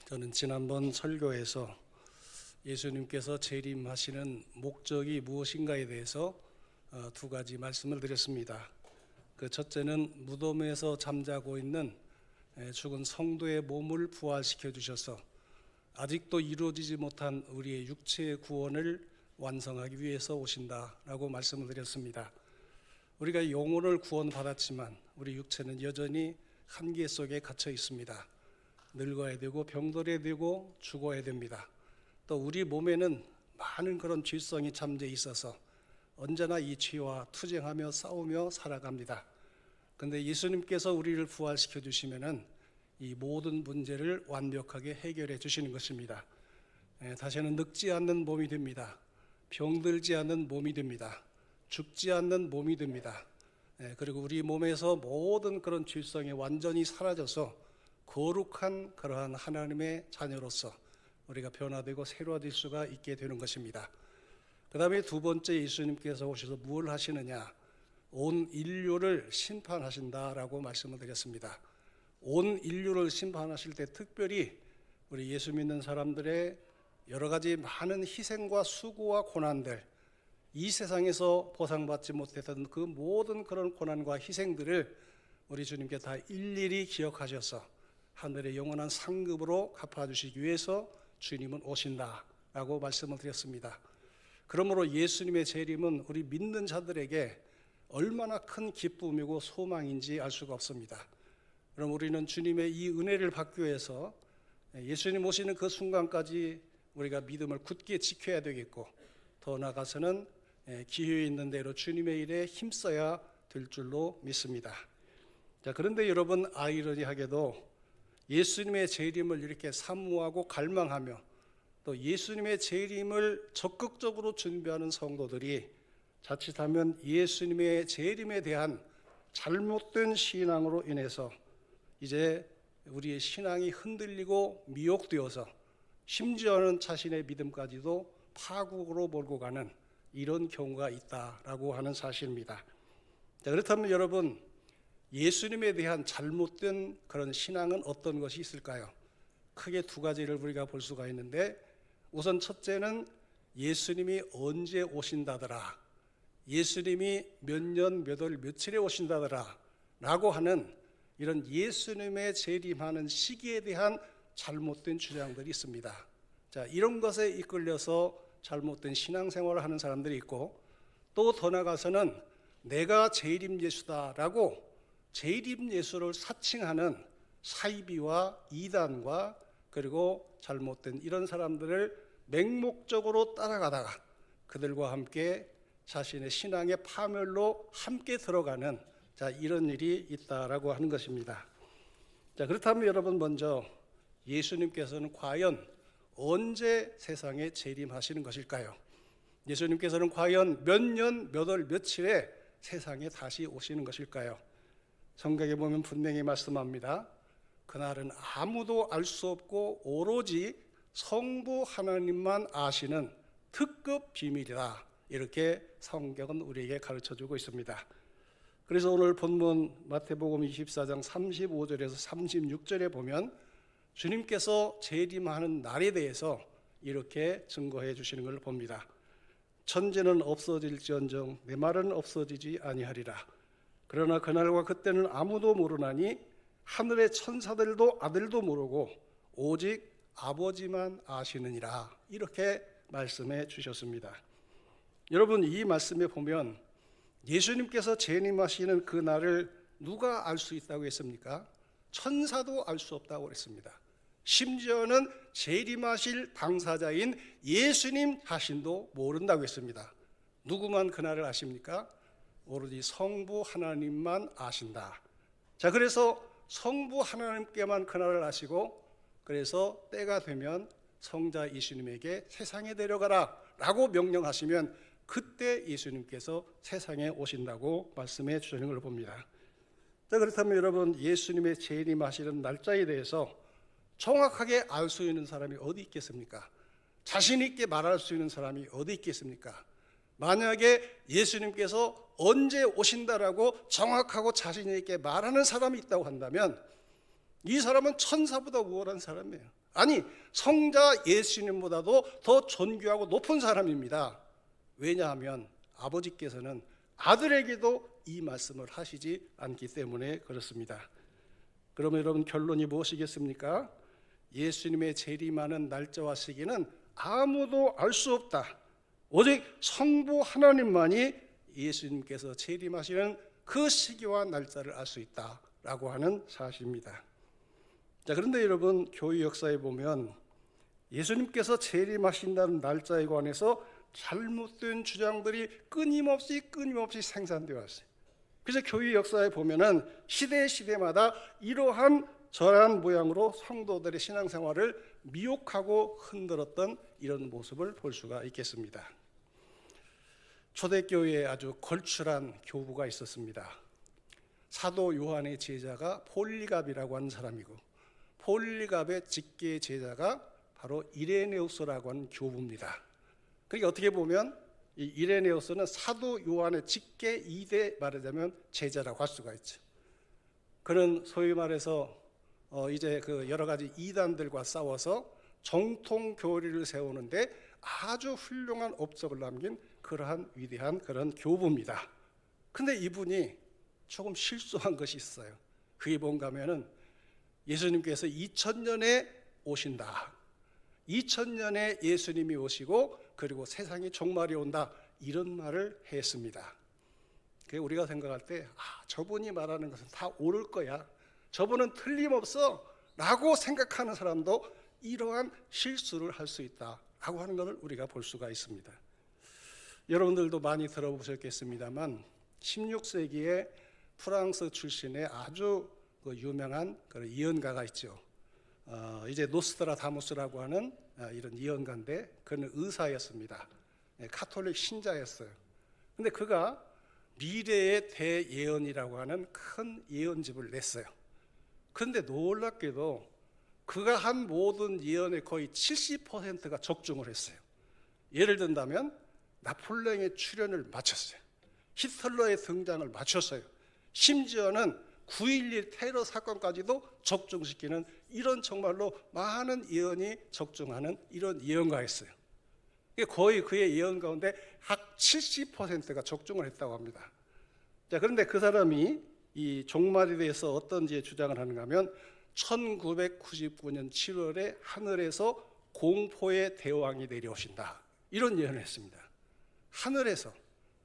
저는 지난번 설교에서 예수님께서 재림하시는 목적이 무엇인가에 대해서 두 가지 말씀을 드렸습니다. 그 첫째는 무덤에서 잠자고 있는 죽은 성도의 몸을 부활시켜 주셔서 아직도 이루어지지 못한 우리의 육체의 구원을 완성하기 위해서 오신다라고 말씀을 드렸습니다. 우리가 영혼을 구원받았지만 우리 육체는 여전히 한계 속에 갇혀 있습니다. 늙어야 되고 병들어야 되고 죽어야 됩니다. 또 우리 몸에는 많은 그런 죄성이 잠재 있어서 언제나 이 죄와 투쟁하며 싸우며 살아갑니다. 그런데 예수님께서 우리를 부활시켜 주시면은 이 모든 문제를 완벽하게 해결해 주시는 것입니다. 다시는 늙지 않는 몸이 됩니다. 병들지 않는 몸이 됩니다. 죽지 않는 몸이 됩니다. 그리고 우리 몸에서 모든 그런 죄성이 완전히 사라져서 거룩한 그러한 하나님의 자녀로서 우리가 변화되고 새로워질 수가 있게 되는 것입니다. 그 다음에 두 번째, 예수님께서 오셔서 무엇을 하시느냐? 온 인류를 심판하신다라고 말씀을 드렸습니다. 온 인류를 심판하실 때 특별히 우리 예수 믿는 사람들의 여러 가지 많은 희생과 수고와 고난들, 이 세상에서 보상받지 못했던 그 모든 그런 고난과 희생들을 우리 주님께 다 일일이 기억하셔서 하늘의 영원한 상급으로 갚아주시기 위해서 주님은 오신다라고 말씀을 드렸습니다. 그러므로 예수님의 재림은 우리 믿는 자들에게 얼마나 큰 기쁨이고 소망인지 알 수가 없습니다. 그럼 우리는 주님의 이 은혜를 받기 위해서 예수님 오시는 그 순간까지 우리가 믿음을 굳게 지켜야 되겠고, 더 나아가서는 기회 있는 대로 주님의 일에 힘써야 될 줄로 믿습니다. 자, 그런데 여러분, 아이러니하게도 예수님의 재림을 이렇게 사모하고 갈망하며 또 예수님의 재림을 적극적으로 준비하는 성도들이 자칫하면 예수님의 재림에 대한 잘못된 신앙으로 인해서 이제 우리의 신앙이 흔들리고 미혹되어서 심지어는 자신의 믿음까지도 파국으로 몰고 가는 이런 경우가 있다라고 하는 사실입니다. 자, 그렇다면 여러분, 예수님에 대한 잘못된 그런 신앙은 어떤 것이 있을까요? 크게 두 가지를 우리가 볼 수가 있는데, 우선 첫째는 예수님이 언제 오신다더라, 예수님이 몇 년 몇 월 며칠에 오신다더라 라고 하는 이런 예수님의 재림하는 시기에 대한 잘못된 주장들이 있습니다. 자, 이런 것에 이끌려서 잘못된 신앙생활을 하는 사람들이 있고, 또 더 나아가서는 내가 재림 예수다라고 재림 예수를 사칭하는 사이비와 이단과 그리고 잘못된 이런 사람들을 맹목적으로 따라가다가 그들과 함께 자신의 신앙의 파멸로 함께 들어가는, 자, 이런 일이 있다라고 하는 것입니다. 자, 그렇다면 여러분, 먼저 예수님께서는 과연 언제 세상에 재림하시는 것일까요? 예수님께서는 과연 몇 년 몇 월 며칠에 세상에 다시 오시는 것일까요? 성경에 보면 분명히 말씀합니다. 그날은 아무도 알 수 없고 오로지 성부 하나님만 아시는 특급 비밀이다, 이렇게 성경은 우리에게 가르쳐주고 있습니다. 그래서 오늘 본문 마태복음 24장 35절에서 36절에 보면 주님께서 재림하는 날에 대해서 이렇게 증거해 주시는 걸 봅니다. 천지는 없어질지언정 내 말은 없어지지 아니하리라. 그러나 그날과 그때는 아무도 모르나니 하늘의 천사들도 아들도 모르고 오직 아버지만 아시느니라, 이렇게 말씀해 주셨습니다. 여러분, 이 말씀에 보면 예수님께서 재림하시는 그 날을 누가 알 수 있다고 했습니까? 천사도 알 수 없다고 했습니다. 심지어는 재림하실 당사자인 예수님 자신도 모른다고 했습니다. 누구만 그날을 아십니까? 오로지 성부 하나님만 아신다. 자, 그래서 성부 하나님께만 그날을 아시고, 그래서 때가 되면 성자 예수님에게 세상에 데려가라 라고 명령하시면 그때 예수님께서 세상에 오신다고 말씀해 주시는 걸 봅니다. 자, 그렇다면 여러분, 예수님의 재림하시는 날짜에 대해서 정확하게 알 수 있는 사람이 어디 있겠습니까? 자신 있게 말할 수 있는 사람이 어디 있겠습니까? 만약에 예수님께서 언제 오신다라고 정확하고 자신 있게 말하는 사람이 있다고 한다면 이 사람은 천사보다 우월한 사람이에요. 아니, 성자 예수님보다도 더 존귀하고 높은 사람입니다. 왜냐하면 아버지께서는 아들에게도 이 말씀을 하시지 않기 때문에 그렇습니다. 그러면 여러분, 결론이 무엇이겠습니까? 예수님의 재림하는 날짜와 시기는 아무도 알 수 없다. 오직 성부 하나님만이 예수님께서 재림하시는 그 시기와 날짜를 알 수 있다라고 하는 사실입니다. 자, 그런데 여러분, 교회 역사에 보면 예수님께서 재림하신다는 날짜에 관해서 잘못된 주장들이 끊임없이 생산되어 왔어요. 그래서 교회 역사에 보면은 시대마다 이러한 저러한 모양으로 성도들의 신앙생활을 미혹하고 흔들었던 이런 모습을 볼 수가 있겠습니다. 초대교회에 아주 걸출한 교부가 있었습니다. 사도 요한의 제자가 폴리갑이라고 하는 사람이고, 폴리갑의 직계 제자가 바로 이레네우스라고 하는 교부입니다. 그러니까 어떻게 보면 이 이레네우스는 사도 요한의 직계 2대 말하자면 제자라고 할 수가 있죠. 그는 소위 말해서 이제 그 여러 가지 이단들과 싸워서 정통 교리를 세우는데 아주 훌륭한 업적을 남긴 그러한 위대한 그런 교부입니다. 근데 이분이 조금 실수한 것이 있어요. 그게 뭔가 하면은 예수님께서 2000년에 오신다. 2000년에 예수님이 오시고 그리고 세상이 종말이 온다. 이런 말을 했습니다. 우리가 생각할 때 저분이 말하는 것은 다 옳을 거야. 저분은 틀림없어 라고 생각하는 사람도 이러한 실수를 할 수 있다라고 하는 것을 우리가 볼 수가 있습니다. 여러분들도 많이 들어보셨겠습니다만 16세기에 프랑스 출신의 아주 유명한 그런 예언가가 있죠. 이제 노스트라다무스라고 하는 이런 예언가인데 그는 의사였습니다. 카톨릭 신자였어요. 근데 그가 미래의 대예언이라고 하는 큰 예언집을 냈어요. 그런데 놀랍게도 그가 한 모든 예언의 거의 70%가 적중을 했어요. 예를 든다면 나폴레옹의 출현을 맞췄어요. 히틀러의 등장을 맞췄어요. 심지어는 9.11 테러 사건까지도 적중시키는 이런 정말로 많은 예언이 적중하는 이런 예언가였어요. 거의 그의 예언 가운데 약 70%가 적중을 했다고 합니다. 자, 그런데 그 사람이 이 종말에 대해서 어떤 주장을 하는가 하면 1999년 7월에 하늘에서 공포의 대왕이 내려오신다. 이런 예언을 했습니다. 하늘에서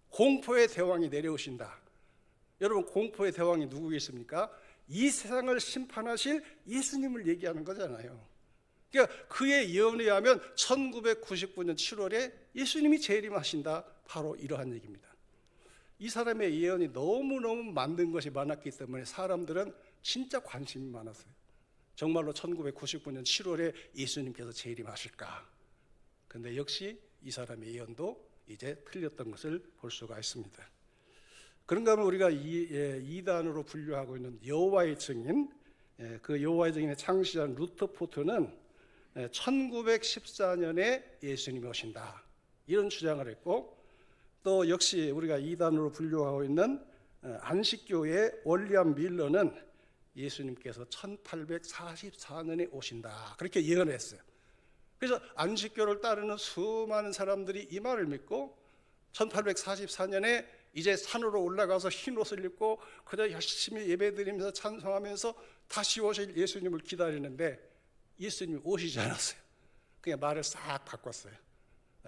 공포의 대왕이 내려오신다. 여러분, 공포의 대왕이 누구겠습니까? 이 세상을 심판하실 예수님을 얘기하는 거잖아요. 그러니까 그의 예언에 의하면 1999년 7월에 예수님이 재림하신다. 바로 이러한 얘기입니다. 이 사람의 예언이 너무너무 맞는 것이 많았기 때문에 사람들은 진짜 관심이 많았어요. 정말로 1999년 7월에 예수님께서 재림하실까? 그런데 역시 이 사람의 예언도 이제 틀렸던 것을 볼 수가 있습니다. 그런가 하면 우리가 이단으로 분류하고 있는 여호와의 증인, 그 여호와의 증인의 창시자 루터포트는 1914년에 예수님이 오신다. 이런 주장을 했고, 또 역시 우리가 이단으로 분류하고 있는 안식교의 월리엄 밀러는 예수님께서 1844년에 오신다. 그렇게 예언을 했어요. 그래서 안식교를 따르는 수많은 사람들이 이 말을 믿고 1844년에 이제 산으로 올라가서 흰 옷을 입고 그저 열심히 예배드리면서 찬송하면서 다시 오실 예수님을 기다리는데 예수님이 오시지 않았어요. 그냥 말을 싹 바꿨어요.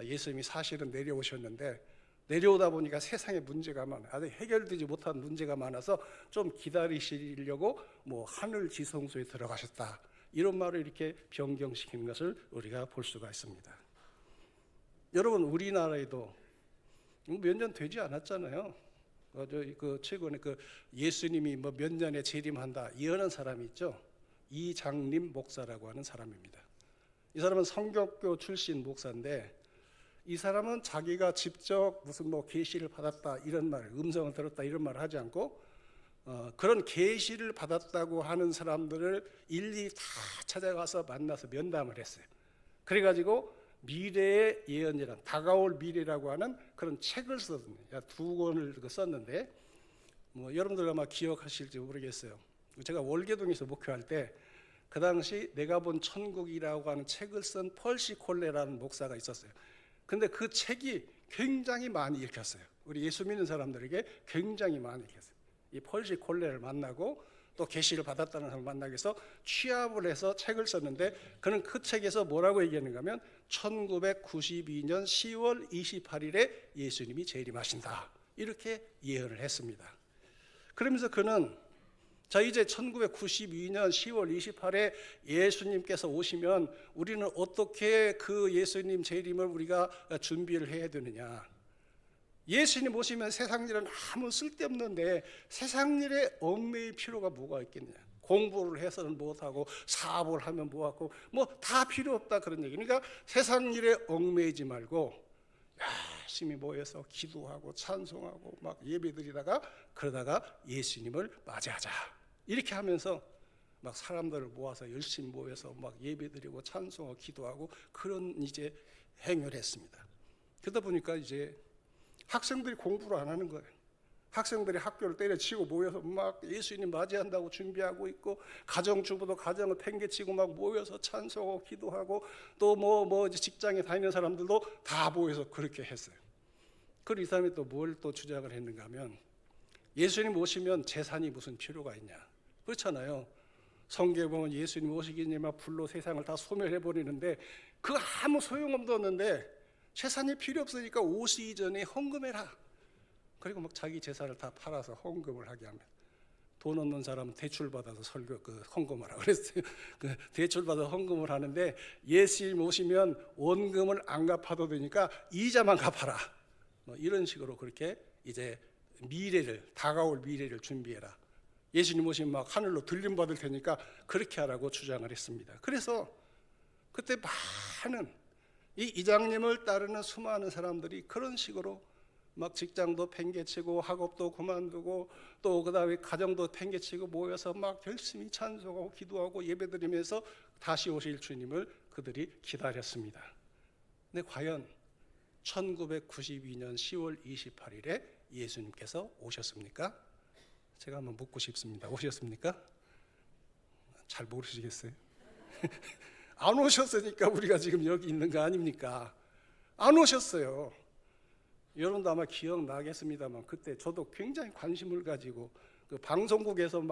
예수님이 사실은 내려오셨는데 내려오다 보니까 세상에 문제가 많아요. 아직 해결되지 못한 문제가 많아서 좀 기다리시려고 하늘 지성소에 들어가셨다. 이런 말을 이렇게 변경시키는 것을 우리가 볼 수가 있습니다. 여러분, 우리나라에도 몇 년 되지 않았잖아요. 최근에 예수님이 몇 년에 재림한다 이러는 사람이 있죠. 이장림 목사라고 하는 사람입니다. 이 사람은 성격교 출신 목사인데 이 사람은 자기가 직접 무슨 계시를 받았다 이런 말, 음성을 들었다 이런 말을 하지 않고 그런 계시를 받았다고 하는 사람들을 일일이 다 찾아가서 만나서 면담을 했어요. 그래가지고 미래의 예언이란 다가올 미래라고 하는 그런 책을 썼는데 2권을 썼는데 여러분들 아마 기억하실지 모르겠어요. 제가 월계동에서 목회할 때 그 당시 내가 본 천국이라고 하는 책을 쓴 펄시 콜레라는 목사가 있었어요. 근데 그 책이 굉장히 많이 읽혔어요. 우리 예수 믿는 사람들에게 굉장히 많이 읽혔어요. 이 펄시 콜레를 만나고 또 계시를 받았다는 사람을 만나기 위해서 취합을 해서 책을 썼는데, 그는 그 책에서 뭐라고 얘기하는가 하면 1992년 10월 28일에 예수님이 재림하신다, 이렇게 예언을 했습니다. 그러면서 그는 자, 이제 1992년 10월 28일에 예수님께서 오시면 우리는 어떻게 그 예수님 재림을 우리가 준비를 해야 되느냐. 예수님 오시면 세상 일은 아무 쓸데없는데 세상 일에 얽매일 필요가 뭐가 있겠냐. 공부를 해서는 못하고 사업을 하면 뭐하고 뭐 다 필요 없다, 그런 얘기. 그러니까 세상 일에 얽매이지 말고 열심히 모여서 기도하고 찬송하고 막 예배드리다가 그러다가 예수님을 맞이하자, 이렇게 하면서 막 사람들을 모아서 열심히 모여서 막 예배드리고 찬송하고 기도하고 그런 이제 행위를 했습니다. 그러다 보니까 이제 학생들이 공부를 안 하는 거예요. 학생들이 학교를 때려치고 모여서 막 예수님 맞이한다고 준비하고 있고, 가정주부도 가정을 팽개치고 막 모여서 찬송하고 기도하고, 또 뭐 직장에 다니는 사람들도 다 모여서 그렇게 했어요. 그리고 이 사람이 또 뭘 또 주장을 했는가 하면, 예수님 오시면 재산이 무슨 필요가 있냐. 그렇잖아요. 성경에 보면 예수님 오시기니 막 불로 세상을 다 소멸해버리는데 그거 아무 소용없었는데 재산이 필요 없으니까 오시기 전에 헌금해라. 그리고 막 자기 재산을 다 팔아서 헌금을 하게 하면, 돈 없는 사람은 대출받아서 헌금하라 그랬어요. 대출받아서 헌금을 하는데 예수님 오시면 원금을 안 갚아도 되니까 이자만 갚아라. 뭐 이런 식으로 그렇게 이제 다가올 미래를 준비해라. 예수님 오시면 막 하늘로 들림받을 테니까 그렇게 하라고 주장을 했습니다. 그래서 그때 많은 이 이장님을 따르는 수많은 사람들이 그런 식으로 막 직장도 팽개치고 학업도 그만두고 또 그다음에 가정도 팽개치고 모여서 막 열심히 찬송하고 기도하고 예배드리면서 다시 오실 주님을 그들이 기다렸습니다. 근데 과연 1992년 10월 28일에 예수님께서 오셨습니까? 제가 한번 묻고 싶습니다. 오셨습니까? 잘 모르시겠어요? 안 오셨으니까 우리가 지금 여기 있는 거 아닙니까? 안 오셨어요. 여러분도 아마 기억나겠습니다만, 그때 저도 굉장히 관심을 가지고 그 방송국에서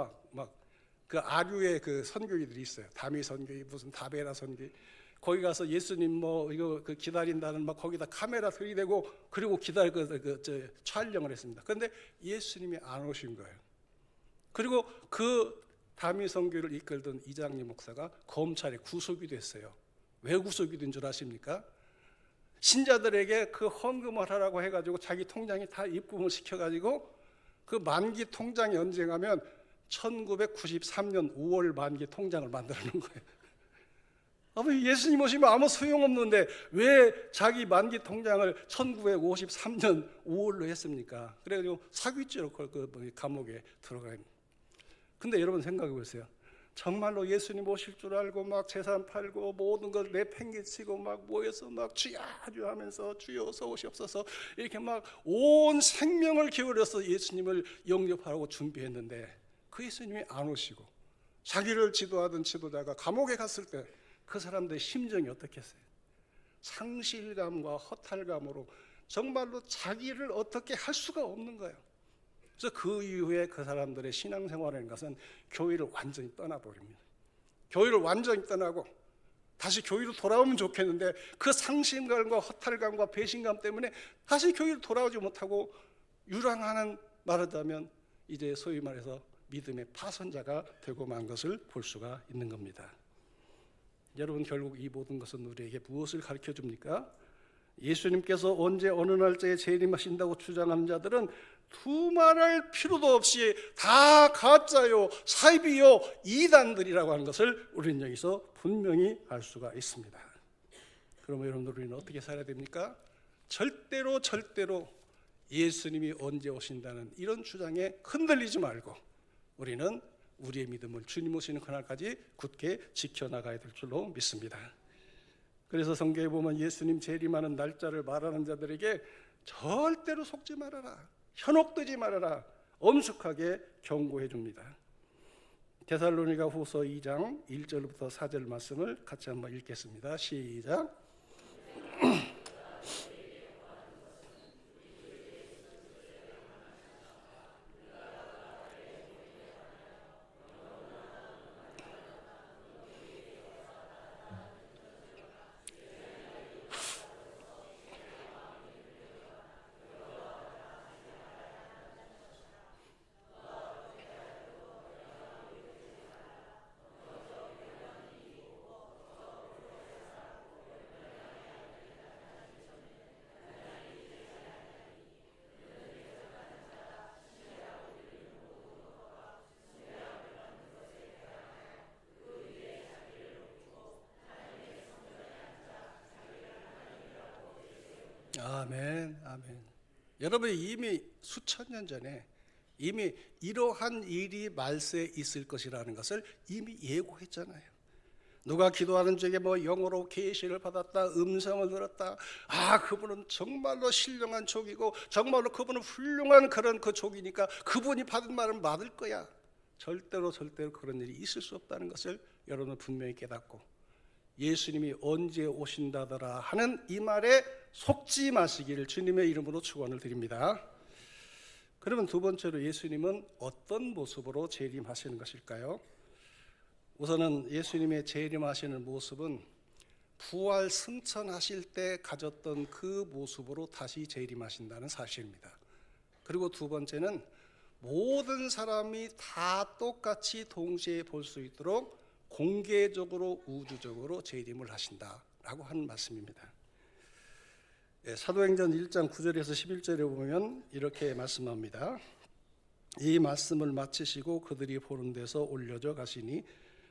그 아류의 그 선교기들이 있어요. 다미 선교기, 무슨 다베라 선교기. 거기 가서 예수님 이거 기다린다는 막 거기다 카메라 들이대고 그리고 촬영을 했습니다. 그런데 예수님이 안 오신 거예요. 그리고 그 다미 선교를 이끌던 이장님 목사가 검찰에 구속이 됐어요. 왜 구속이 된 줄 아십니까? 신자들에게 그 헌금을 하라고 해가지고 자기 통장에 다 입금을 시켜가지고 그 만기 통장이 언제 가면 1993년 5월 만기 통장을 만들어 놓은 거예요. 아버지, 예수님 오시면 아무 소용없는데 왜 자기 만기 통장을 1953년 5월로 했습니까? 그래가지고 사기죄로 감옥에 들어가요. 근데 여러분 생각해 보세요. 정말로 예수님 오실 줄 알고 막 재산 팔고 모든 걸 내팽개치고 막 모여서 막 주여 주여 하면서 주여 어서 오시옵소서 이렇게 막 온 생명을 기울여서 예수님을 영접하라고 준비했는데 그 예수님이 안 오시고 자기를 지도하던 지도자가 감옥에 갔을 때 그 사람들의 심정이 어떻겠어요? 상실감과 허탈감으로 정말로 자기를 어떻게 할 수가 없는 거예요. 그래서 그 이후에 그 사람들의 신앙생활이라는 것은 교회를 완전히 떠나버립니다. 교회를 완전히 떠나고 다시 교회로 돌아오면 좋겠는데 그 상실감과 허탈감과 배신감 때문에 다시 교회로 돌아오지 못하고 유랑하는, 말하자면 이제 소위 말해서 믿음의 파선자가 되고 만 것을 볼 수가 있는 겁니다. 여러분, 결국 이 모든 것은 우리에게 무엇을 가르쳐 줍니까? 예수님께서 언제 어느 날짜에 재림하신다고 주장하는 자들은 두말할 필요도 없이 다 가짜요, 사이비요, 이단들이라고 하는 것을 우리는 여기서 분명히 알 수가 있습니다. 그러면 여러분들, 우리는 어떻게 살아야 됩니까? 절대로 예수님이 언제 오신다는 이런 주장에 흔들리지 말고 우리는 우리의 믿음을 주님 오시는 그날까지 굳게 지켜나가야 될 줄로 믿습니다. 그래서 성경에 보면 예수님 재림하는 날짜를 말하는 자들에게 절대로 속지 말아라, 현혹되지 말아라, 엄숙하게 경고해 줍니다. 데살로니가 후서 2장 1절부터 4절 말씀을 같이 한번 읽겠습니다. 시작. 아멘, 아멘. 여러분이 이미 수천 년 전에 이미 이러한 일이 말세에 있을 것이라는 것을 이미 예고했잖아요. 누가 기도하는 중에 뭐 영어로 계시를 받았다, 음성을 들었다. 그분은 정말로 신령한 족이고 정말로 그분은 훌륭한 그런 그 족이니까 그분이 받은 말은 받을 거야. 절대로 그런 일이 있을 수 없다는 것을 여러분은 분명히 깨닫고, 예수님이 언제 오신다더라 하는 이 말에 속지 마시기를 주님의 이름으로 축원을 드립니다. 그러면 두 번째로 예수님은 어떤 모습으로 재림하시는 것일까요? 우선은 예수님의 재림하시는 모습은 부활 승천하실 때 가졌던 그 모습으로 다시 재림하신다는 사실입니다. 그리고 두 번째는 모든 사람이 다 똑같이 동시에 볼 수 있도록 공개적으로 우주적으로 재림을 하신다라고 하는 말씀입니다. 사도행전 1장 9절에서 11절에 보면 이렇게 말씀합니다. 이 말씀을 마치시고 그들이 보는 데서 올려져 가시니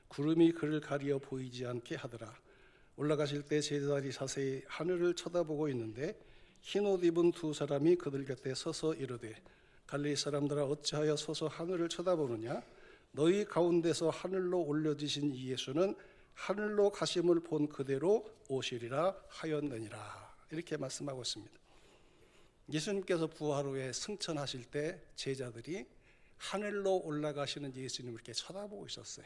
구름이 그를 가리어 보이지 않게 하더라. 올라가실 때 제자들이 자세히 하늘을 쳐다보고 있는데 흰 옷 입은 두 사람이 그들 곁에 서서 이르되 갈릴리 사람들아 어찌하여 서서 하늘을 쳐다보느냐? 너희 가운데서 하늘로 올려지신 이 예수는 하늘로 가심을 본 그대로 오시리라 하였느니라. 이렇게 말씀하고 있습니다. 예수님께서 부활 후에 승천하실 때 제자들이 하늘로 올라가시는 예수님을 이렇게 쳐다보고 있었어요.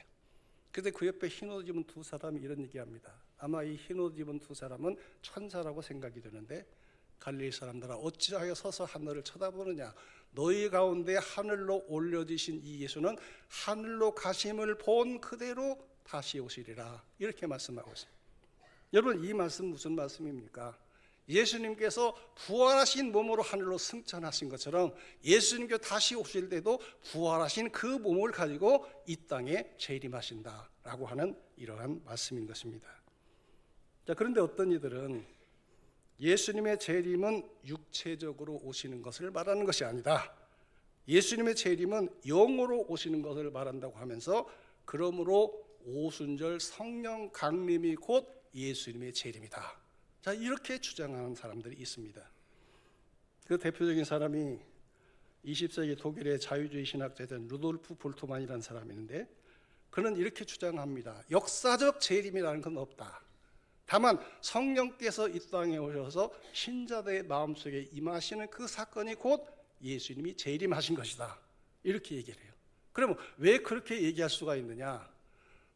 그런데 그 옆에 흰옷 입은 두 사람이 이런 얘기합니다. 아마 이 흰옷 입은 두 사람은 천사라고 생각이 드는데, 갈릴리 사람들아 어찌하여 서서 하늘을 쳐다보느냐? 너희 가운데 하늘로 올려지신 이 예수는 하늘로 가심을 본 그대로 다시 오시리라. 이렇게 말씀하고 있습니다. 여러분, 이 말씀 무슨 말씀입니까? 예수님께서 부활하신 몸으로 하늘로 승천하신 것처럼 예수님께서 다시 오실 때도 부활하신 그 몸을 가지고 이 땅에 재림하신다라고 하는 이러한 말씀인 것입니다. 자, 그런데 어떤 이들은 예수님의 재림은 육체적으로 오시는 것을 말하는 것이 아니다, 예수님의 재림은 영으로 오시는 것을 말한다고 하면서, 그러므로 오순절 성령 강림이 곧 예수님의 재림이다. 자, 이렇게 주장하는 사람들이 있습니다. 그 대표적인 사람이 20세기 독일의 자유주의 신학자인 루돌프 볼트만이라는 사람이 있는데, 그는 이렇게 주장합니다. 역사적 재림이라는 건 없다. 다만 성령께서 이 땅에 오셔서 신자들의 마음속에 임하시는 그 사건이 곧 예수님이 재림하신 것이다. 이렇게 얘기를 해요. 그러면 왜 그렇게 얘기할 수가 있느냐?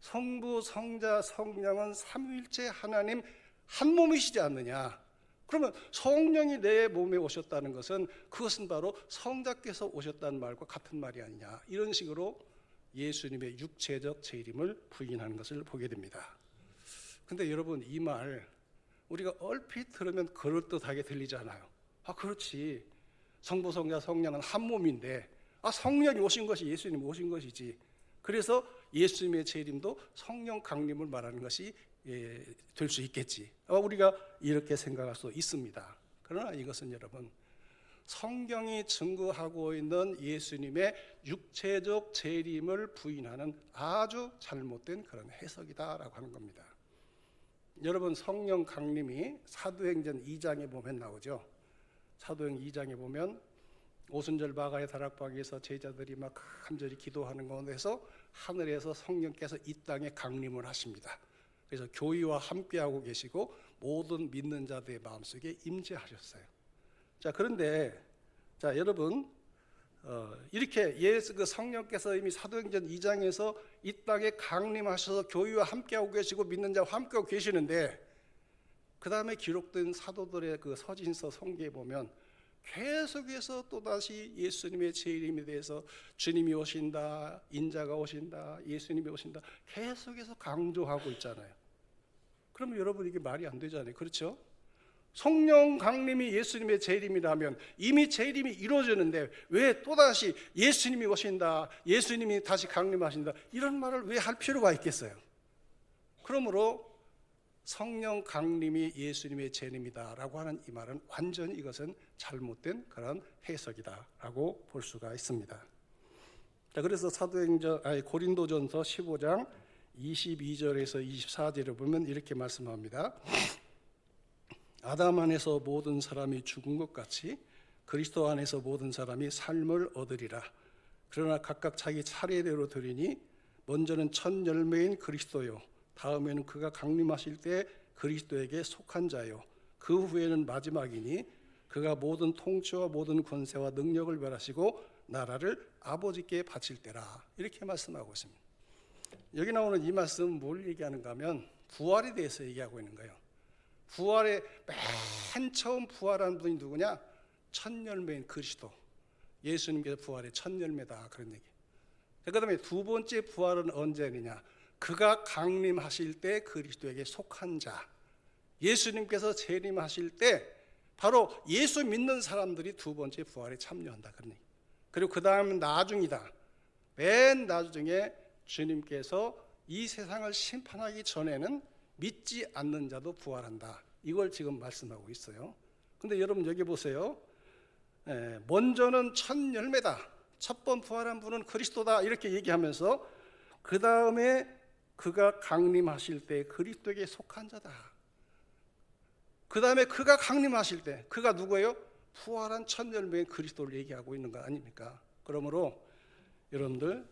성부, 성자, 성령은 삼위일체 하나님 한 몸이시지 않느냐? 그러면 성령이 내 몸에 오셨다는 것은 그것은 바로 성자께서 오셨다는 말과 같은 말이 아니냐? 이런 식으로 예수님의 육체적 재림을 부인하는 것을 보게 됩니다. 근데 여러분, 이 말 우리가 얼핏 들으면 그럴듯하게 들리잖아요. 그렇지. 성부, 성자, 성령은 한 몸인데 성령이 오신 것이 예수님이 오신 것이지. 그래서 예수님의 재림도 성령 강림을 말하는 것이 될 수 있겠지. 우리가 이렇게 생각할 수 있습니다. 그러나 이것은 여러분, 성경이 증거하고 있는 예수님의 육체적 재림을 부인하는 아주 잘못된 그런 해석이다라고 하는 겁니다. 여러분, 성령 강림이 사도행전 2장에 보면 나오죠. 사도행 2장에 보면 오순절 마가의 다락방에서 제자들이 막 간절히 기도하는 가운데서 하늘에서 성령께서 이 땅에 강림을 하십니다. 그래서 교회와 함께하고 계시고 모든 믿는 자들의 마음속에 임재하셨어요. 자, 그런데 여러분, 이렇게 그 성령께서 이미 사도행전 2장에서 이 땅에 강림하셔서 교회와 함께하고 계시고 믿는 자와 함께하고 계시는데, 그 다음에 기록된 사도들의 그 서신서 성경에 보면 계속해서 또다시 예수님의 재림에 대해서 주님이 오신다, 인자가 오신다, 예수님이 오신다 계속해서 강조하고 있잖아요. 그러면 여러분 이게 말이 안 되잖아요. 그렇죠? 성령 강림이 예수님의 재림이라면 이미 재림이 이루어졌는데 왜 또다시 예수님이 오신다, 예수님이 다시 강림하신다 이런 말을 왜 할 필요가 있겠어요? 그러므로 성령 강림이 예수님의 재림이다라고 하는 이 말은 완전히 이것은 잘못된 그런 해석이다라고 볼 수가 있습니다. 자, 그래서 고린도전서 15장 22절에서 24절을 보면 이렇게 말씀합니다. 아담 안에서 모든 사람이 죽은 것 같이 그리스도 안에서 모든 사람이 삶을 얻으리라. 그러나 각각 자기 차례대로 드리니 먼저는 첫 열매인 그리스도요, 다음에는 그가 강림하실 때 그리스도에게 속한 자요, 그 후에는 마지막이니 그가 모든 통치와 모든 권세와 능력을 멸하시고 나라를 아버지께 바칠 때라. 이렇게 말씀하고 있습니다. 여기 나오는 이 말씀은 뭘 얘기하는가 하면 부활에 대해서 얘기하고 있는 거예요. 부활의 맨 처음 부활한 분이 누구냐? 첫 열매인 그리스도, 예수님께서 부활의 첫 열매다, 그런 얘기. 그 다음에 두 번째 부활은 언제냐? 그가 강림하실 때 그리스도에게 속한 자, 예수님께서 재림하실 때 바로 예수 믿는 사람들이 두 번째 부활에 참여한다, 그런 얘기. 그리고 그 다음은 나중이다. 맨 나중에 주님께서 이 세상을 심판하기 전에는 믿지 않는 자도 부활한다. 이걸 지금 말씀하고 있어요. 근데 여러분 여기 보세요. 먼저는 첫 열매다, 첫 번 부활한 분은 그리스도다, 이렇게 얘기하면서 그 다음에 그가 강림하실 때 그리스도에게 속한 자다. 그 다음에 그가 강림하실 때 그가 누구예요? 부활한 첫 열매인 그리스도를 얘기하고 있는 거 아닙니까? 그러므로 여러분들,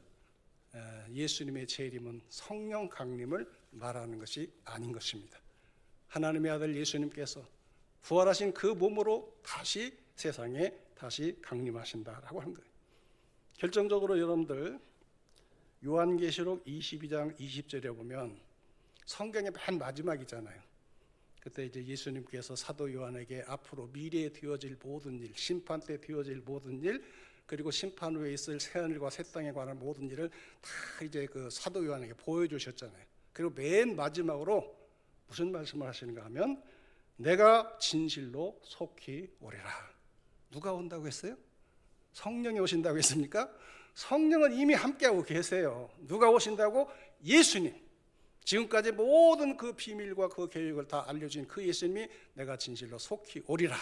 예수님의 재림은 성령 강림을 말하는 것이 아닌 것입니다. 하나님의 아들 예수님께서 부활하신 그 몸으로 다시 세상에 다시 강림하신다라고 하는 거예요. 결정적으로 여러분들, 요한계시록 22장 20절에 보면 성경의 맨 마지막이잖아요. 그때 이제 예수님께서 사도 요한에게 앞으로 미래에 되어질 모든 일, 심판 때 되어질 모든 일, 그리고 심판 후에 있을 새하늘과 새 땅에 관한 모든 일을 다 이제 그 사도 요한에게 보여주셨잖아요. 그리고 맨 마지막으로 무슨 말씀을 하시는가 하면 내가 진실로 속히 오리라. 누가 온다고 했어요? 성령이 오신다고 했습니까? 성령은 이미 함께하고 계세요. 누가 오신다고? 예수님. 지금까지 모든 그 비밀과 그 계획을 다 알려준 그 예수님이 내가 진실로 속히 오리라.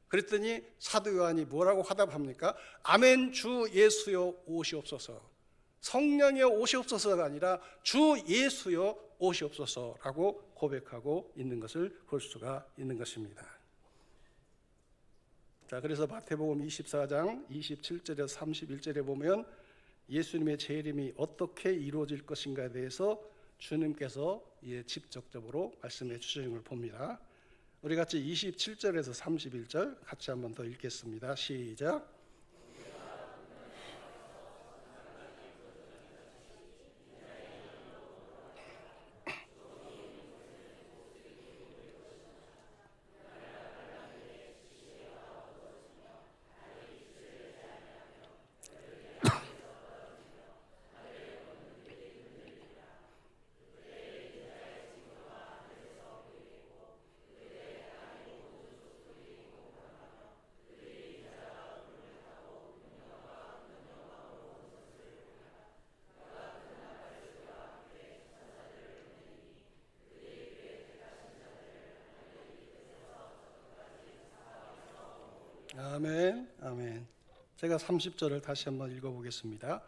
그랬더니 사도 요한이 뭐라고 화답합니까? 아멘, 주 예수여 오시옵소서. 성령이여 오시옵소서가 아니라 주 예수여 오시옵소서라고 고백하고 있는 것을 볼 수가 있는 것입니다. 자, 그래서 마태복음 24장 27절에서 31절에 보면 예수님의 재림이 어떻게 이루어질 것인가에 대해서 주님께서 직접적으로 말씀해 주시는 걸 봅니다. 우리 같이 27절에서 31절 같이 한번 더 읽겠습니다. 시작. 아멘, 아멘. 제가 30절을 다시 한번 읽어보겠습니다.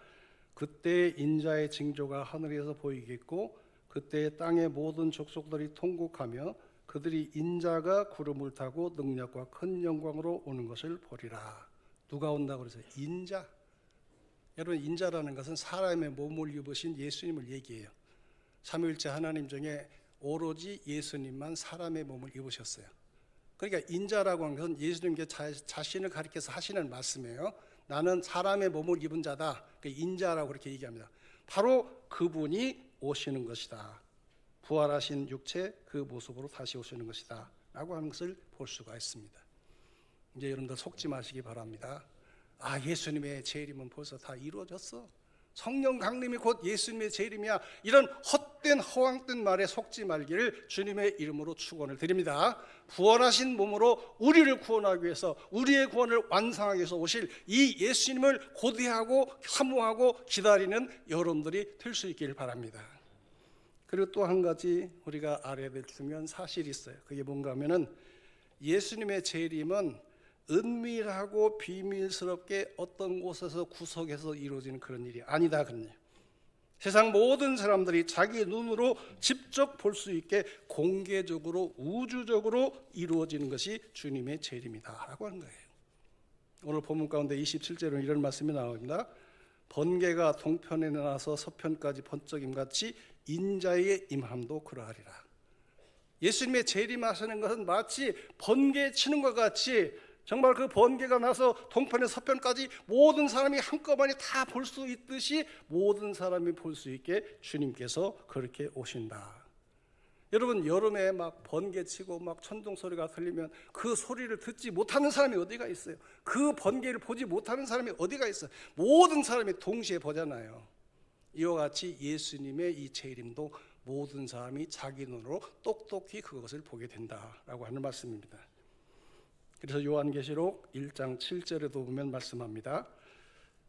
그때 인자의 징조가 하늘에서 보이겠고 그때 땅의 모든 족속들이 통곡하며 그들이 인자가 구름을 타고 능력과 큰 영광으로 오는 것을 보리라. 누가 온다고 그래서 인자. 여러분, 인자라는 것은 사람의 몸을 입으신 예수님을 얘기해요. 삼위일체 하나님 중에 오로지 예수님만 사람의 몸을 입으셨어요. 그러니까 인자라고 하는 것은 예수님께 자신을 가리켜서 하시는 말씀이에요. 나는 사람의 몸을 입은 자다. 그 인자라고 그렇게 얘기합니다. 바로 그분이 오시는 것이다. 부활하신 육체 그 모습으로 다시 오시는 것이다 라고 하는 것을 볼 수가 있습니다. 이제 여러분들 속지 마시기 바랍니다. 예수님의 재림은 벌써 다 이루어졌어. 성령 강림이 곧 예수님의 재림이야. 이런 헛된 허황된 말에 속지 말기를 주님의 이름으로 축원을 드립니다. 부활하신 몸으로 우리를 구원하기 위해서, 우리의 구원을 완성하기 위해서 오실 이 예수님을 고대하고 사모하고 기다리는 여러분들이 될 수 있기를 바랍니다. 그리고 또 한 가지 우리가 알아야 될 중요한 사실이 있어요. 그게 뭔가 하면은 예수님의 재림은 은밀하고 비밀스럽게 어떤 곳에서 구석에서 이루어지는 그런 일이 아니다 그러네요. 세상 모든 사람들이 자기 눈으로 직접 볼 수 있게 공개적으로 우주적으로 이루어지는 것이 주님의 재림이다라고 하는 거예요. 오늘 본문 가운데 27절로 이런 말씀이 나옵니다. 번개가 동편에 나서 서편까지 번쩍임같이 인자의 임함도 그러하리라. 예수님의 재림하시는 것은 마치 번개 치는 것 같이 정말 그 번개가 나서 동편에 서편까지 모든 사람이 한꺼번에 다 볼 수 있듯이 모든 사람이 볼 수 있게 주님께서 그렇게 오신다. 여러분, 여름에 막 번개 치고 막 천둥 소리가 들리면 그 소리를 듣지 못하는 사람이 어디가 있어요? 그 번개를 보지 못하는 사람이 어디가 있어요? 모든 사람이 동시에 보잖아요. 이와 같이 예수님의 이 재림도 모든 사람이 자기 눈으로 똑똑히 그것을 보게 된다라고 하는 말씀입니다. 그래서 요한계시록 1장 7절에도 보면 말씀합니다.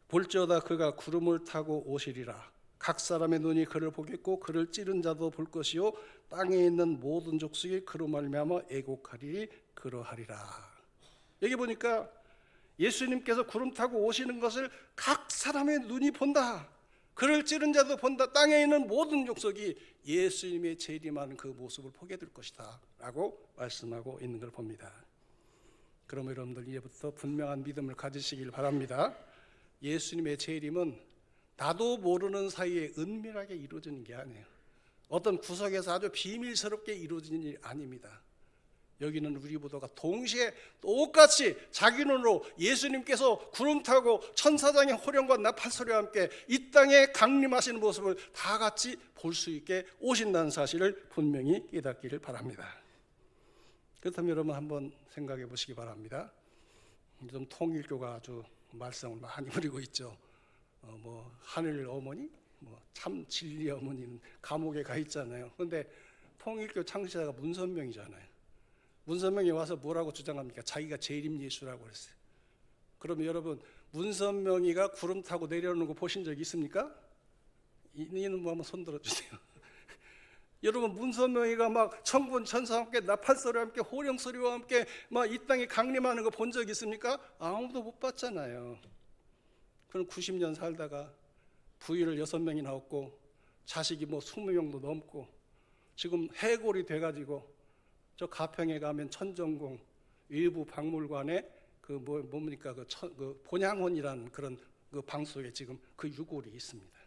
볼지어다 그가 구름을 타고 오시리라. 각 사람의 눈이 그를 보겠고 그를 찌른 자도 볼 것이요 땅에 있는 모든 족속이 그로 말미암아 애곡하리니 그러하리라. 여기 보니까 예수님께서 구름 타고 오시는 것을 각 사람의 눈이 본다. 그를 찌른 자도 본다. 땅에 있는 모든 족속이 예수님의 재림하는 그 모습을 보게 될 것이다 라고 말씀하고 있는 걸 봅니다. 그럼 여러분들 이제부터 분명한 믿음을 가지시길 바랍니다. 예수님의 재림은 나도 모르는 사이에 은밀하게 이루어지는 게 아니에요. 어떤 구석에서 아주 비밀스럽게 이루어지는 일이 아닙니다. 여기는 우리 모두가 동시에 똑같이 자기 눈으로 예수님께서 구름 타고 천사장의 호령과 나팔소리와 함께 이 땅에 강림하시는 모습을 다 같이 볼 수 있게 오신다는 사실을 분명히 깨닫기를 바랍니다. 그렇다면 여러분 한번 생각해 보시기 바랍니다. 요즘 통일교가 아주 말썽을 많이 부리고 있죠. 하늘 어머니, 참 진리 어머니는 감옥에 가 있잖아요. 그런데 통일교 창시자가 문선명이잖아요. 문선명이 와서 뭐라고 주장합니까? 자기가 재림 예수라고 그랬어요. 그러면 여러분, 문선명이가 구름 타고 내려오는 거 보신 적 있습니까? 이는 한번 손 들어주세요. 여러분, 문선명이가 막 천군 천사와 함께 나팔소리와 함께 호령소리와 함께 막 이 땅에 강림하는 거 본 적 있습니까? 아무도 못 봤잖아요. 그럼 90년 살다가 부인을 6명이 나왔고 자식이 20명도 넘고 지금 해골이 돼가지고 저 가평에 가면 천정궁 일부 박물관에 그 본향원이라는 그런 그 방 속에 지금 그 유골이 있습니다.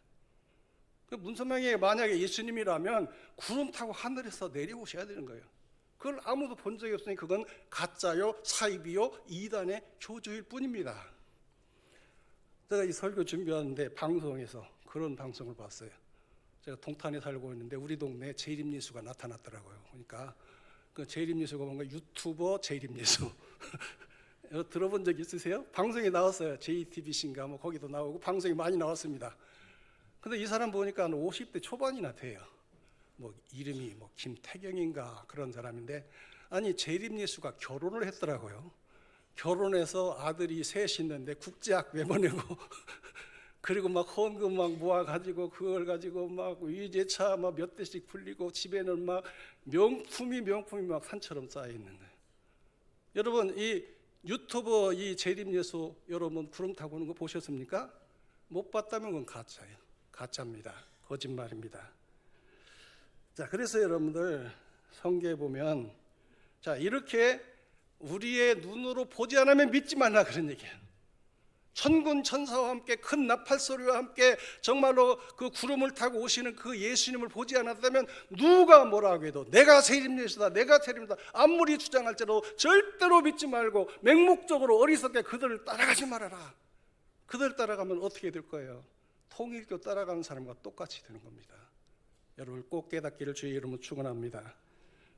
그 문선명이 만약에 예수님이라면 구름 타고 하늘에서 내려오셔야 되는 거예요. 그걸 아무도 본 적이 없으니 그건 가짜요, 사이비요, 이단의 교주일 뿐입니다. 제가 이 설교 준비하는데 방송에서 그런 방송을 봤어요. 제가 동탄에 살고 있는데 우리 동네에 재림예수가 나타났더라고요. 그러니까 그 재림예수가 뭔가 유튜버 재림예수 들어본 적 있으세요? 방송에 나왔어요. JTBC인가 거기도 나오고 방송에 많이 나왔습니다. 근데 이 사람 보니까 한 50대 초반이나 돼요. 이름이 김태경인가 그런 사람인데, 아니 재림예수가 결혼을 했더라고요. 결혼해서 아들이 셋이 있는데 국제학 내보내고 그리고 막 헌금 막 모아가지고 그걸 가지고 막 위제차 막 몇 대씩 풀리고 집에는 막 명품이 막 산처럼 쌓여 있는 거예요. 여러분, 이 유튜버 이 재림예수 여러분 구름 타고 오는 거 보셨습니까? 못 봤다면 그건 가짜예요. 가짜입니다. 거짓말입니다. 자, 그래서 여러분들 성경에 보면 자, 이렇게 우리의 눈으로 보지 않으면 믿지 말라 그런 얘기예요. 천군 천사와 함께 큰 나팔소리와 함께 정말로 그 구름을 타고 오시는 그 예수님을 보지 않았다면 누가 뭐라고 해도 내가 재림예수다, 내가 재림이다 아무리 주장할지라도 절대로 믿지 말고 맹목적으로 어리석게 그들을 따라가지 말아라. 그들 따라가면 어떻게 될 거예요? 통일교 따라가는 사람과 똑같이 되는 겁니다. 여러분 꼭 깨닫기를 주의 이름으로 축원합니다.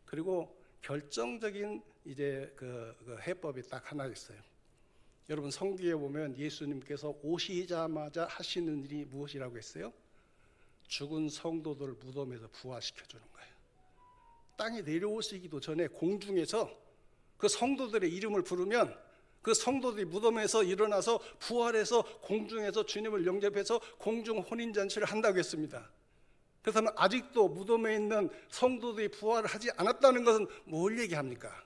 그리고 결정적인 이제 그 해법이 딱 하나 있어요. 여러분 성경에 보면 예수님께서 오시자마자 하시는 일이 무엇이라고 했어요? 죽은 성도들 무덤에서 부활시켜 주는 거예요. 땅에 내려오시기도 전에 공중에서 그 성도들의 이름을 부르면 그 성도들이 무덤에서 일어나서 부활해서 공중에서 주님을 영접해서 공중 혼인잔치를 한다고 했습니다. 그렇다면 아직도 무덤에 있는 성도들이 부활을 하지 않았다는 것은 뭘 얘기합니까?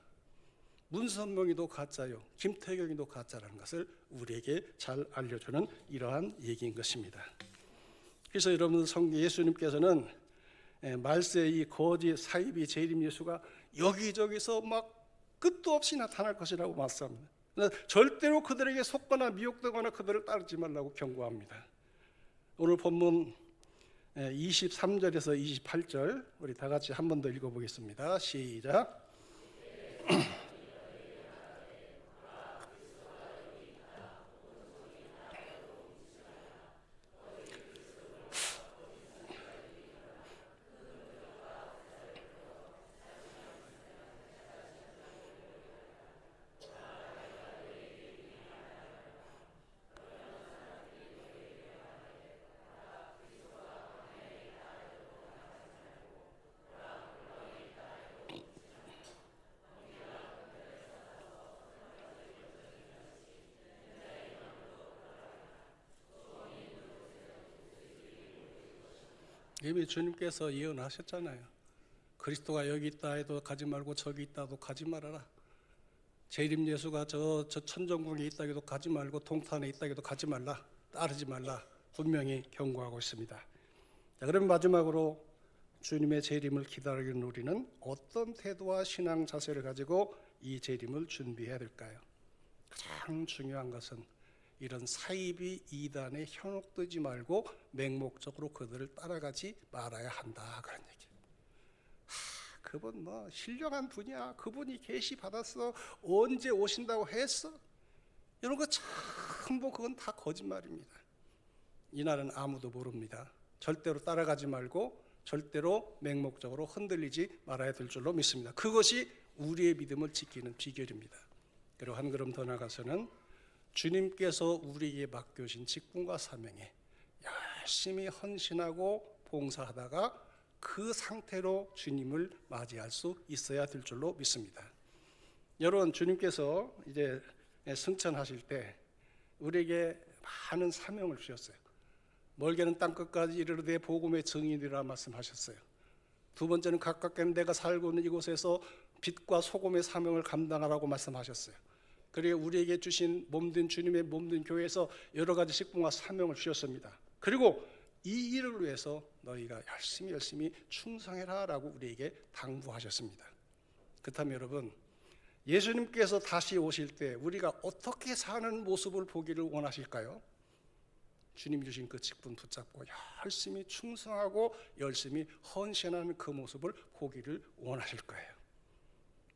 문선명이도 가짜요, 김태경이도 가짜라는 것을 우리에게 잘 알려주는 이러한 얘기인 것입니다. 그래서 여러분 성경 예수님께서는 말세의 이 거짓 사이비 재림 예수가 여기저기서 막 끝도 없이 나타날 것이라고 말씀합니다. 절대로 그들에게 속거나 미혹되거나 그들을 따르지 말라고 경고합니다. 오늘 본문 23절에서 28절 우리 다 같이 한 번 더 읽어보겠습니다. 시작. 이미 주님께서 예언하셨잖아요. 그리스도가 여기 있다 해도 가지 말고 저기 있다 해도 가지 말아라. 재림 예수가 저 천정궁에 있다 해도 가지 말고 동탄에 있다 해도 가지 말라. 따르지 말라. 분명히 경고하고 있습니다. 자, 그럼 마지막으로 주님의 재림을 기다리는 우리는 어떤 태도와 신앙 자세를 가지고 이 재림을 준비해야 될까요? 가장 중요한 것은 이런 사이비 이단에 현혹되지 말고 맹목적으로 그들을 따라가지 말아야 한다, 그런 얘기예요. 그분 뭐 신령한 분이야, 그분이 계시 받았어, 언제 오신다고 했어, 이런 거 전부 그건 다 거짓말입니다. 이날은 아무도 모릅니다. 절대로 따라가지 말고 절대로 맹목적으로 흔들리지 말아야 될 줄로 믿습니다. 그것이 우리의 믿음을 지키는 비결입니다. 그리고 한 걸음 더 나가서는 주님께서 우리에게 맡겨진 직분과 사명에 열심히 헌신하고 봉사하다가 그 상태로 주님을 맞이할 수 있어야 될 줄로 믿습니다. 여러분, 주님께서 이제 승천하실 때 우리에게 많은 사명을 주셨어요. 멀게는 땅끝까지 이르르되 복음의 증인이라 말씀하셨어요. 두 번째는 가깝게는 내가 살고 있는 이곳에서 빛과 소금의 사명을 감당하라고 말씀하셨어요. 그리고 우리에게 주신 몸된 주님의 몸된 교회에서 여러 가지 직분과 사명을 주셨습니다. 그리고 이 일을 위해서 너희가 열심히 충성해라 라고 우리에게 당부하셨습니다. 그렇다면 여러분, 예수님께서 다시 오실 때 우리가 어떻게 사는 모습을 보기를 원하실까요? 주님 주신 그 직분 붙잡고 열심히 충성하고 열심히 헌신하는 그 모습을 보기를 원하실 거예요.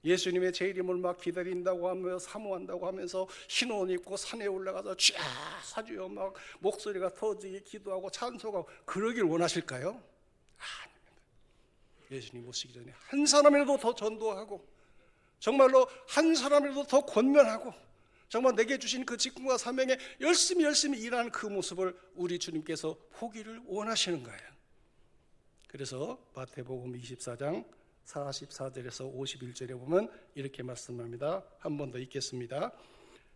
예수님의 재림을 막 기다린다고 하며 사모한다고 하면서 흰 옷 입고 산에 올라가서 쫙 사주요 막 목소리가 터지게 기도하고 찬송하고 그러길 원하실까요? 아닙니다. 예수님 오시기 전에 한 사람이라도 더 전도하고 정말로 한 사람이라도 더 권면하고 정말 내게 주신 그 직분과 사명에 열심히 일하는 그 모습을 우리 주님께서 보기를 원하시는 거예요. 그래서 마태복음 24장 44절에서 51절에 보면 이렇게 말씀합니다. 한 번 더 읽겠습니다.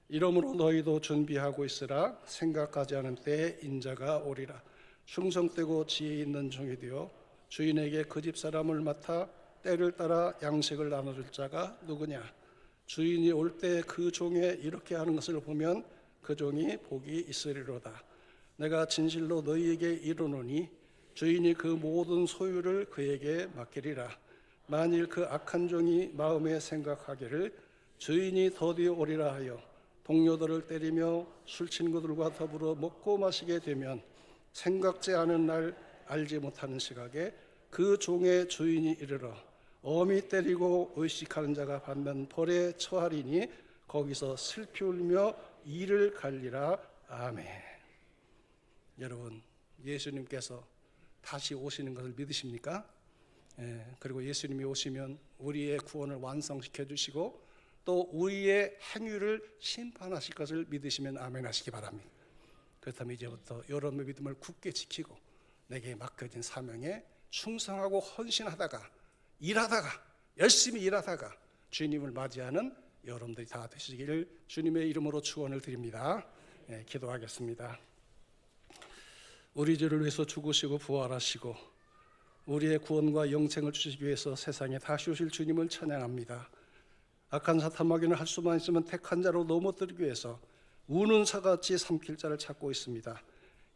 이러므로 너희도 준비하고 있으라. 생각하지 않은 때에 인자가 오리라. 충성되고 지혜 있는 종이 되어 주인에게 그 집 사람을 맡아 때를 따라 양식을 나눠줄 자가 누구냐. 주인이 올 때 그 종에 이렇게 하는 것을 보면 그 종이 복이 있으리로다. 내가 진실로 너희에게 이르노니 주인이 그 모든 소유를 그에게 맡기리라. 만일 그 악한 종이 마음에 생각하기를 주인이 더디 오리라 하여 동료들을 때리며 술 친구들과 더불어 먹고 마시게 되면 생각지 않은 날 알지 못하는 시각에 그 종의 주인이 이르러 엄히 때리고 의식하는 자가 받는 벌에 처하리니 거기서 슬피 울며 이를 갈리라. 아멘. 여러분, 예수님께서 다시 오시는 것을 믿으십니까? 그리고 예수님이 오시면 우리의 구원을 완성시켜 주시고 또 우리의 행위를 심판하실 것을 믿으시면 아멘 하시기 바랍니다. 그렇다면 이제부터 여러분의 믿음을 굳게 지키고 내게 맡겨진 사명에 충성하고 헌신하다가 열심히 일하다가 주님을 맞이하는 여러분들이 다 되시기를 주님의 이름으로 축원을 드립니다. 기도하겠습니다. 우리 죄를 위해서 죽으시고 부활하시고 우리의 구원과 영생을 주시기 위해서 세상에 다시 오실 주님을 찬양합니다. 악한 사탄 마귀는 할 수만 있으면 택한 자로 넘어뜨리기 위해서 우는 사같이 삼킬 자를 찾고 있습니다.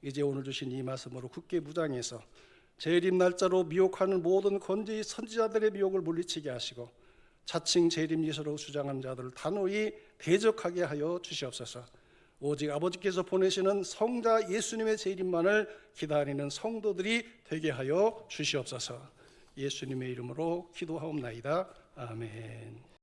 이제 오늘 주신 이 말씀으로 굳게 무장해서 재림 날짜로 미혹하는 모든 권죄의 선지자들의 미혹을 물리치게 하시고 자칭 재림 예수로 주장하는 자들을 단호히 대적하게 하여 주시옵소서. 오직 아버지께서 보내시는 성자 예수님의 재림만을 기다리는 성도들이 되게 하여 주시옵소서. 예수님의 이름으로 기도하옵나이다. 아멘.